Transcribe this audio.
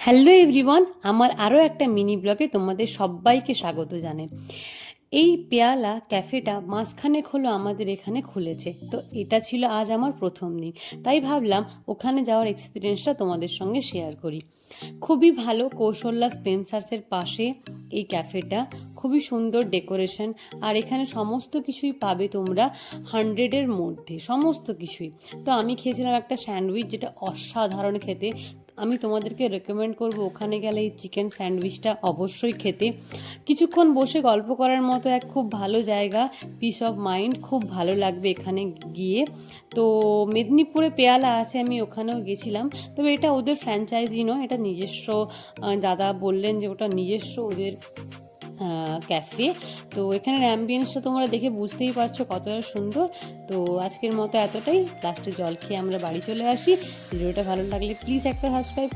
Hello everyone, আমার আরও একটা মিনি ব্লগে তোমাদের সবাইকে স্বাগত জানাই। এই পেয়ালা ক্যাফেটা মাসখানেক হলো আমাদের এখানে খুলেছে, তো এটা ছিল আজ আমার প্রথম দিন। তাই ভাবলাম ওখানে যাওয়ার এক্সপিরিয়েন্সটা তোমাদের সঙ্গে শেয়ার করি। খুবই ভালো, কৌশল্যা স্পেন্সার্সের পাশে এই ক্যাফেটা, খুবই সুন্দর ডেকোরেশন। আর এখানে সমস্ত কিছুই পাবে তোমরা 100-এর মধ্যে, সমস্ত কিছুই। তো আমি খেয়েছিলাম একটা স্যান্ডউইচ, যেটা অসাধারণ খেতে। আমি তোমাদেরকে রেকমেন্ড করব ওখানে গেলে এই চিকেন স্যান্ডউইচটা অবশ্যই খেতে। কিছুক্ষণ বসে গল্প করার মতো এক খুব ভালো জায়গা, পিস অফ মাইন্ড, খুব ভালো লাগবে এখানে গিয়ে। তো মেদিনীপুরে পেয়ালা আছে, আমি ওখানেও গেছিলাম। তবে এটা ওদের ফ্র্যাঞ্চাইজি নয়, এটা নিজস্ব। দাদা বললেন যে ওটা নিজস্ব ওদের ক্যাফে। তো এখানের অ্যাম্বিয়েন্সটা তোমরা দেখে বুঝতেই পারছো কতটা সুন্দর। তো আজকের মতো এতটাই, লাস্টে জল খেয়ে আমরা বাড়ি চলে আসি। ভিডিওটা ভালো লাগলে প্লিজ একটা সাবস্ক্রাইব